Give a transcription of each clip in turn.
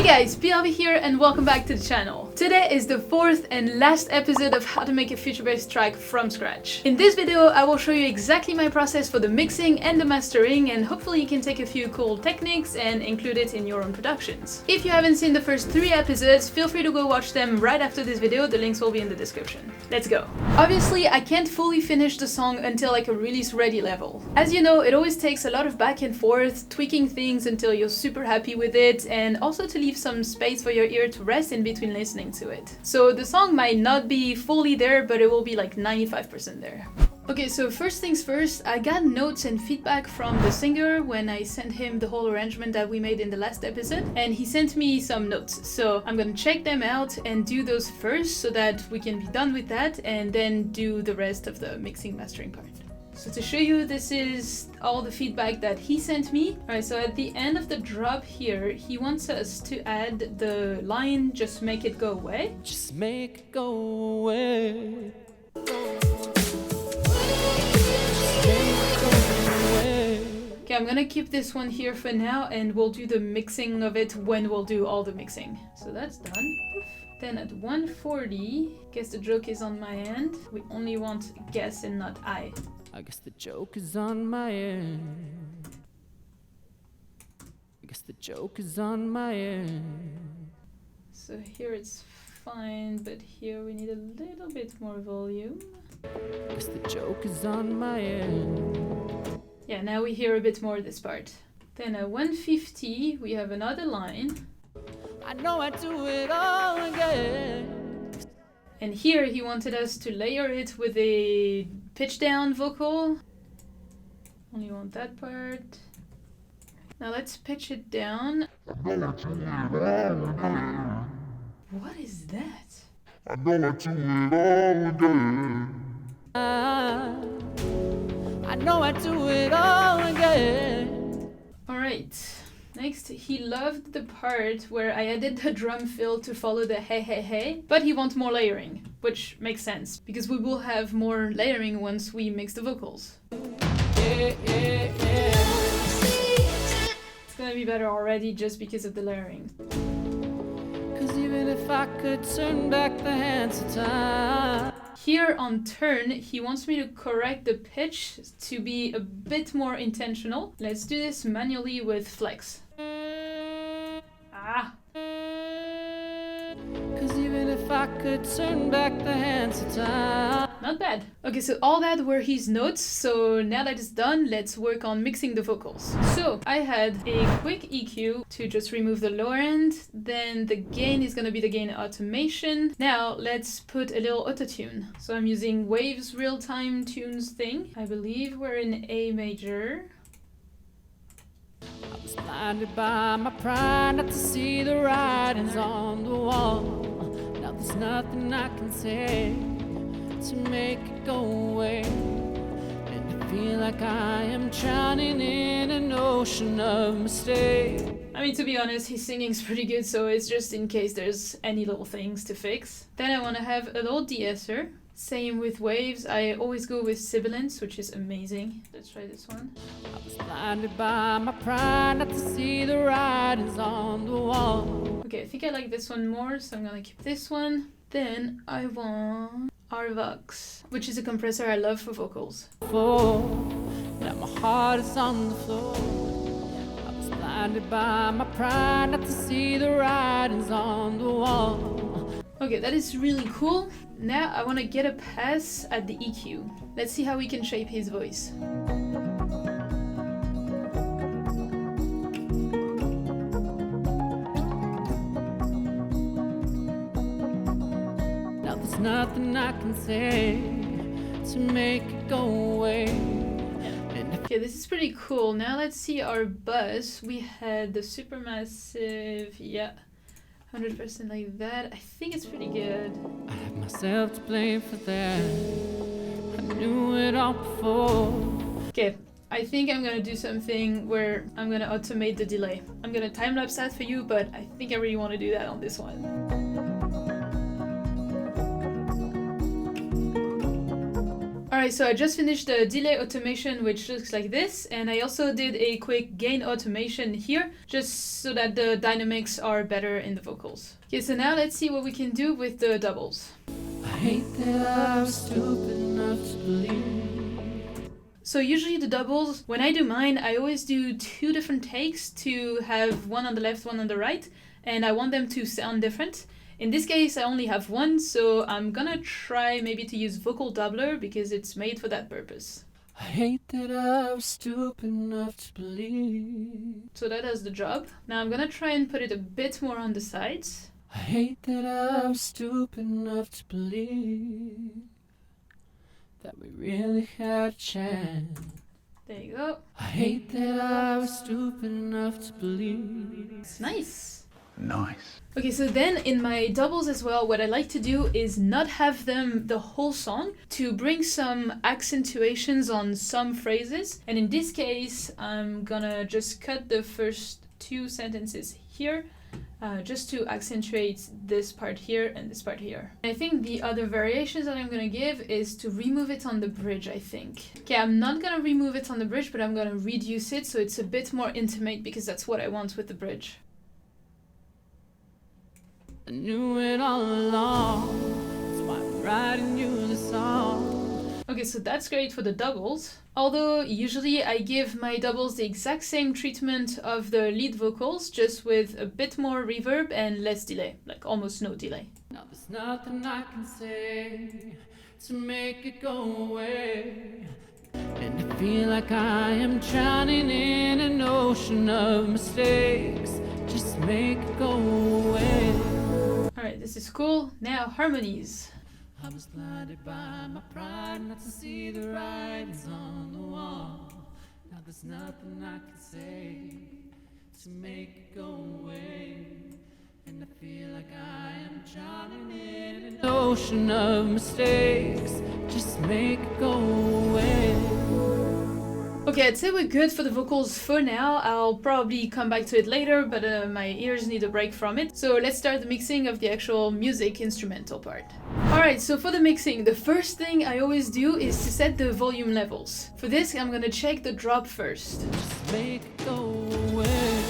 guys, PLV here and welcome back to the channel. Today is the fourth and last episode of how to make a future-based track from scratch. In this video I will show you exactly my process for the mixing and the mastering, and hopefully you can take a few cool techniques and include it in your own productions. If you haven't seen the first 3 episodes, feel free to go watch them right after this video, the links will be in the description. Let's go! Obviously I can't fully finish the song until like a release ready level. As you know, it always takes a lot of back and forth, tweaking things until you're super happy with it, and also to leave some space for your ear to rest in between listening to it. So the song might not be fully there, but it will be like 95% there. Okay, so first things first, I got notes and feedback from the singer when I sent him the whole arrangement that we made in the last episode, and he sent me some notes. So I'm gonna check them out and do those first so that we can be done with that and then do the rest of the mixing mastering part. So to show you, this is all the feedback that he sent me. Alright, so at the end of the drop here, he wants us to add the line, just make it go away. Just make it go away. Okay, I'm gonna keep this one here for now and we'll do the mixing of it when we'll do all the mixing. So that's done. Then at 140, guess the joke is on my end. We only want guess and not I. I guess the joke is on my end. I guess the joke is on my end. So here it's fine, but here we need a little bit more volume. I guess the joke is on my end. Yeah, now we hear a bit more this part. Then at 150, we have another line. I know I do it all again. And here he wanted us to layer it with a pitch down vocal. Only want that part. Now let's pitch it down. What is that? I know I do it all again. I know I do it all again. Alright. Next, he loved the part where I added the drum fill to follow the hey hey hey, but he wants more layering, which makes sense, because we will have more layering once we mix the vocals. Yeah, yeah, yeah. It's gonna be better already just because of the layering. Cause even if I could turn back the hands of time. Here on turn, he wants me to correct the pitch to be a bit more intentional. Let's do this manually with flex. Ah! Cause even if I could turn back the hands of time. Not bad. Okay, so all that were his notes, so now that it's done, let's work on mixing the vocals. So I had a quick EQ to just remove the lower end, then the gain is gonna be the gain automation. Now let's put a little autotune. So I'm using Waves real-time tunes thing. I believe we're in A major. I was blinded by my pride not to see the writings on the wall. Now there's nothing I can say to make it go away. And I feel like I am drowning in an ocean of mistakes. I mean, to be honest, his singing's pretty good, so it's just in case there's any little things to fix. Then I want to have a little de-esser. Same with waves, I always go with sibilance, which is amazing. Let's try this one. I was blinded by my pride not to see the writings on the wall. Okay, I think I like this one more, so I'm gonna keep this one. Then I want Arvox, which is a compressor I love for vocals. Now my heart is on the floor. I was blinded by my pride not to see the writings on the wall. Okay, that is really cool. Now I want to get a pass at the EQ. Let's see how we can shape his voice. Now there's nothing I can say to make it go away. Okay, this is pretty cool. Now let's see our buzz. We had the supermassive, yeah, 100% like that. I think it's pretty good. I have myself to blame for that. I knew it all before. Okay, I think I'm gonna do something where I'm gonna automate the delay. I'm gonna time-lapse that for you, but I think I really want to do that on this one. Alright, so I just finished the delay automation, which looks like this, and I also did a quick gain automation here, just so that the dynamics are better in the vocals. Okay, so now let's see what we can do with the doubles. I hate that I was stupid enough to believe. So usually the doubles, when I do mine, I always do 2 different takes to have one on the left, one on the right, and I want them to sound different. In this case, I only have one, so I'm gonna try maybe to use vocal doubler because it's made for that purpose. I hate that I was stupid enough to believe. So that does the job. Now I'm gonna try and put it a bit more on the sides. I hate that I was stupid enough to believe that we really had a chance. There you go. I hate that I was stupid enough to believe. It's nice. Nice. Okay, so then in my doubles as well, what I like to do is not have them the whole song to bring some accentuations on some phrases. And in this case, I'm gonna just cut the first 2 sentences here, just to accentuate this part here and this part here. I think the other variations that I'm gonna give is to remove it on the bridge, I think. Okay, I'm not gonna remove it on the bridge, but I'm gonna reduce it so it's a bit more intimate because that's what I want with the bridge. I knew it all along, that's why I'm writing you the song. Okay, so that's great for the doubles. Although usually I give my doubles the exact same treatment of the lead vocals, just with a bit more reverb and less delay, like almost no delay. Now there's nothing I can say to make it go away. And I feel like I am drowning in an ocean of mistakes. Just make it go away. Alright, this is cool. Now harmonies. I was blinded by my pride not to see the writings on the wall. Now there's nothing I can say to make it go away. And I feel like I am drowning in an ocean of mistakes. Just make it go away. Okay, I'd say we're good for the vocals for now. I'll probably come back to it later, but my ears need a break from it. So let's start the mixing of the actual music instrumental part. Alright, so for the mixing, the first thing I always do is to set the volume levels. For this, I'm gonna check the drop first. Just make it go away.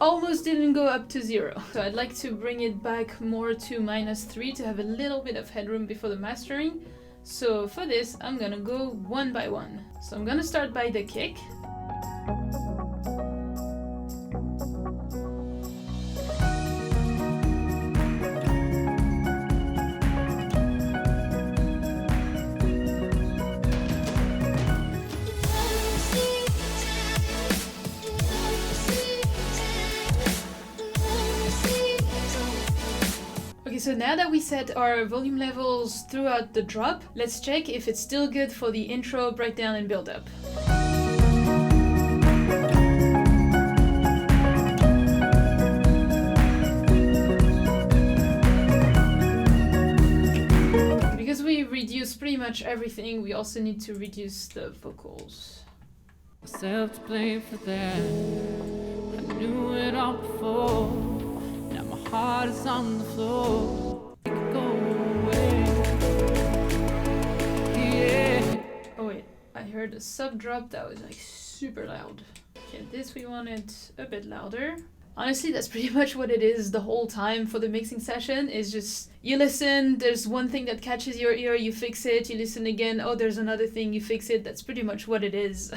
Almost didn't go up to 0. So I'd like to bring it back more to -3 to have a little bit of headroom before the mastering. So for this, I'm gonna go one by one. So I'm gonna start by the kick. So now that we set our volume levels throughout the drop, let's check if it's still good for the intro, breakdown, and build-up. Because we reduce pretty much everything, we also need to reduce the vocals. Myself to blame for that. I knew it all before. Now my heart is on the floor. It could go away. Yeah. Oh wait, I heard a sub drop that was like super loud. Okay, this we want it a bit louder. Honestly, that's pretty much what it is the whole time for the mixing session. Is just you listen, there's one thing that catches your ear, you fix it, you listen again, oh there's another thing, you fix it. That's pretty much what it is.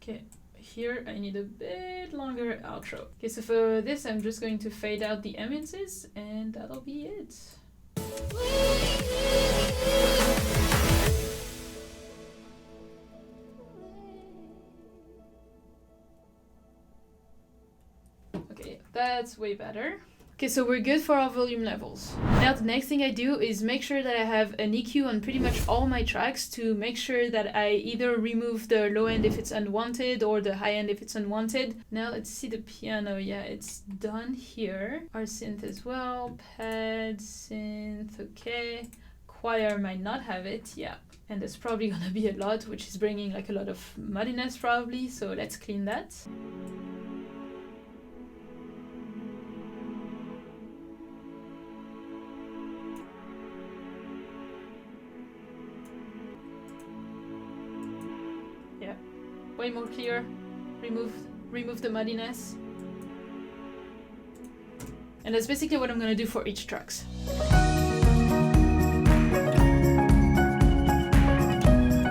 Okay, here I need a bit longer outro. Okay, so for this I'm just going to fade out the ambiances and that'll be it. Okay, that's way better. Okay, so we're good for our volume levels. Now the next thing I do is make sure that I have an EQ on pretty much all my tracks to make sure that I either remove the low end if it's unwanted or the high end if it's unwanted. Now let's see the piano. Yeah, it's done here. Our synth as well. Pad, synth, okay. Choir might not have it, yeah. And there's probably gonna be a lot, which is bringing like a lot of muddiness probably, so let's clean that. Yeah, way more clear. Remove the muddiness. And that's basically what I'm gonna do for each tracks.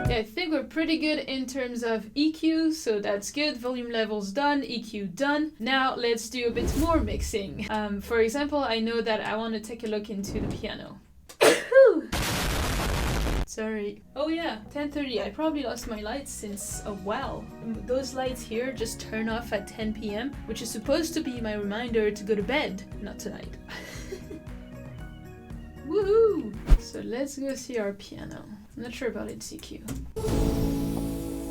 I think we're pretty good in terms of EQ, so that's good. Volume levels done, EQ done. Now let's do a bit more mixing. For example, I know that I want to take a look into the piano. Sorry. Oh yeah, 10:30. I probably lost my lights since a while. Those lights here just turn off at 10 p.m., which is supposed to be my reminder to go to bed. Not tonight. Woohoo! So let's go see our piano. I'm not sure about its EQ.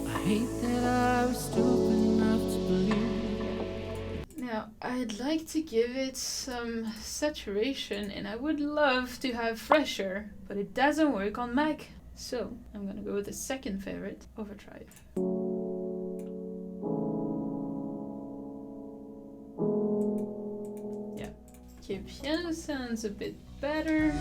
I hate that I was stupid enough to believe. Now, I'd like to give it some saturation and I would love to have fresher, but it doesn't work on Mac. So I'm gonna go with the second favorite, overdrive. Yeah. Okay, piano sounds a bit better.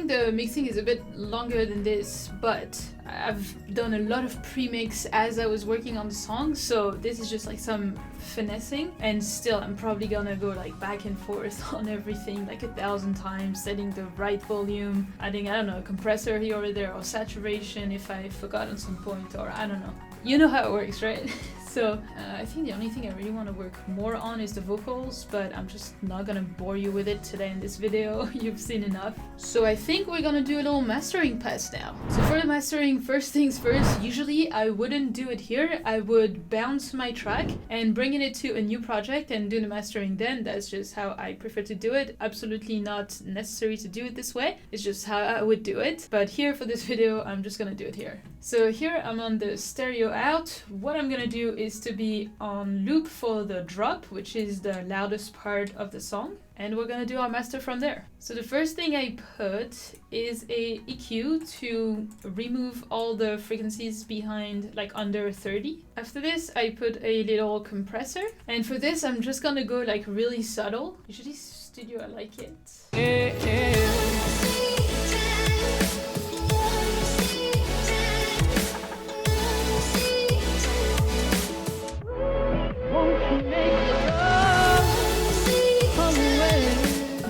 The mixing is a bit longer than this, but I've done a lot of pre-mix as I was working on the song, so this is just like some finessing, and still I'm probably gonna go like back and forth on everything like 1,000 times, setting the right volume, adding, I don't know, a compressor here or there, or saturation if I forgot on some point, or I don't know. You know how it works, right? So I think the only thing I really want to work more on is the vocals, but I'm just not gonna bore you with it today in this video. You've seen enough. So I think we're gonna do a little mastering pass now. So for the mastering, first things first, usually I wouldn't do it here. I would bounce my track and bring it to a new project and do the mastering then. That's just how I prefer to do it. Absolutely not necessary to do it this way. It's just how I would do it. But here for this video, I'm just gonna do it here. So here I'm on the stereo out. What I'm gonna do is to be on loop for the drop, which is the loudest part of the song, and we're gonna do our master from there. So the first thing I put is a EQ to remove all the frequencies behind, like under 30. After this I put a little compressor, and for this I'm just gonna go like really subtle. Usually studio I like it.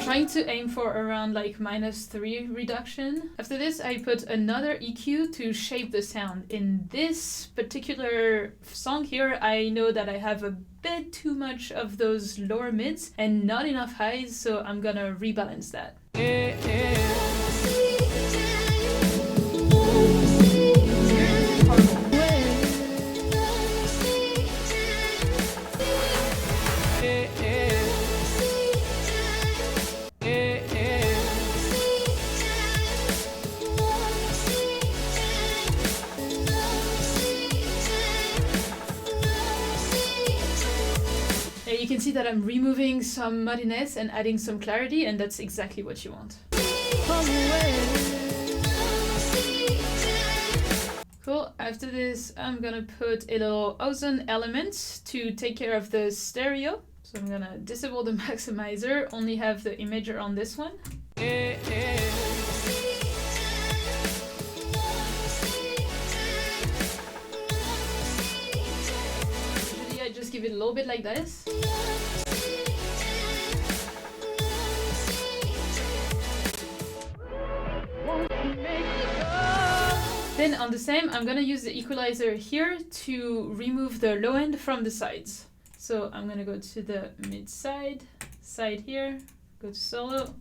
Trying to aim for around like -3 reduction. After this I put another EQ to shape the sound. In this particular song here I know that I have a bit too much of those lower mids and not enough highs, so I'm gonna rebalance that. You can see that I'm removing some muddiness and adding some clarity, and that's exactly what you want. Cool, after this I'm gonna put a little ozone element to take care of the stereo. So I'm gonna disable the maximizer, only have the imager on this one. Usually I just give it a little bit like this. Then on the same, I'm gonna use the equalizer here to remove the low end from the sides. So I'm gonna go to the mid side, side here, go to solo.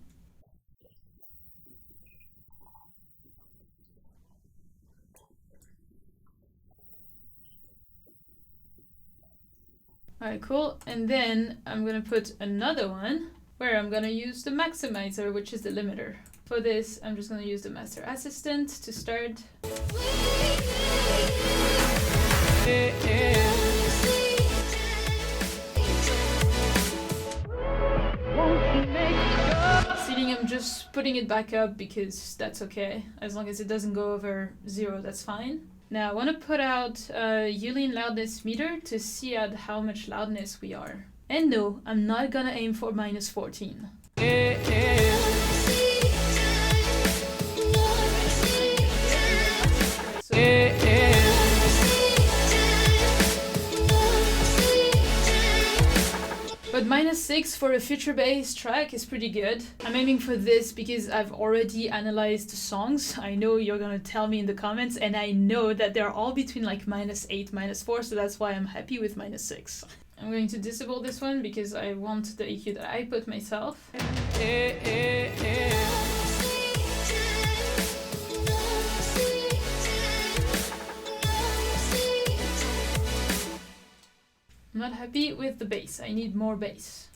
Alright, cool. And then I'm gonna put another one where I'm gonna use the maximizer, which is the limiter. For this, I'm just gonna use the master assistant to start. Seating, I'm just putting it back up because that's okay. As long as it doesn't go over 0, that's fine. Now I want to put out a Yulin loudness meter to see at how much loudness we are. And no, I'm not gonna aim for -14. But -6 for a future bass track is pretty good. I'm aiming for this because I've already analyzed the songs. I know you're gonna tell me in the comments, and I know that they're all between like -8, -4, so that's why I'm happy with -6. I'm going to disable this one because I want the EQ that I put myself. I'm not happy with the bass. I need more bass.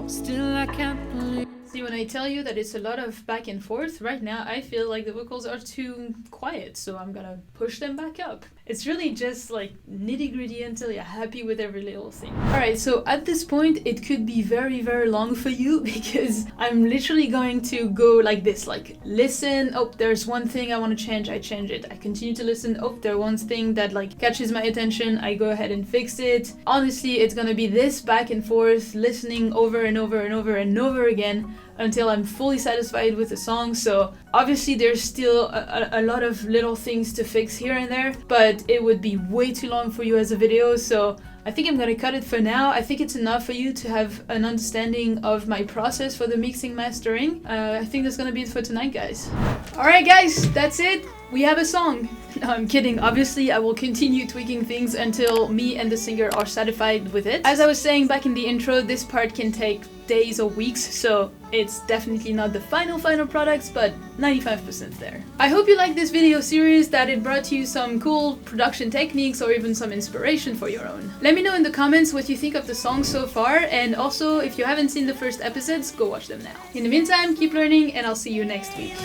Still I can't believe. See, when I tell you that it's a lot of back and forth, right now I feel like the vocals are too quiet, so I'm gonna push them back up. It's really just like nitty-gritty until you're happy with every little thing. Alright, so at this point it could be very, very long for you because I'm literally going to go like this, like listen, oh, there's one thing I want to change, I change it. I continue to listen, oh, there's one thing that like catches my attention, I go ahead and fix it. Honestly, it's gonna be this back and forth, listening over and over and over and over again until I'm fully satisfied with the song. So obviously there's still a lot of little things to fix here and there, but it would be way too long for you as a video, so I think I'm gonna cut it for now. I think it's enough for you to have an understanding of my process for the mixing mastering. I think that's gonna be it for tonight, guys. Alright guys, that's it. We have a song. No, I'm kidding. Obviously, I will continue tweaking things until me and the singer are satisfied with it. As I was saying back in the intro, this part can take days or weeks, so it's definitely not the final product, but 95% there. I hope you liked this video series, that it brought you some cool production techniques or even some inspiration for your own. Let me know in the comments what you think of the song so far, and also if you haven't seen the first episodes, go watch them now. In the meantime, keep learning and I'll see you next week.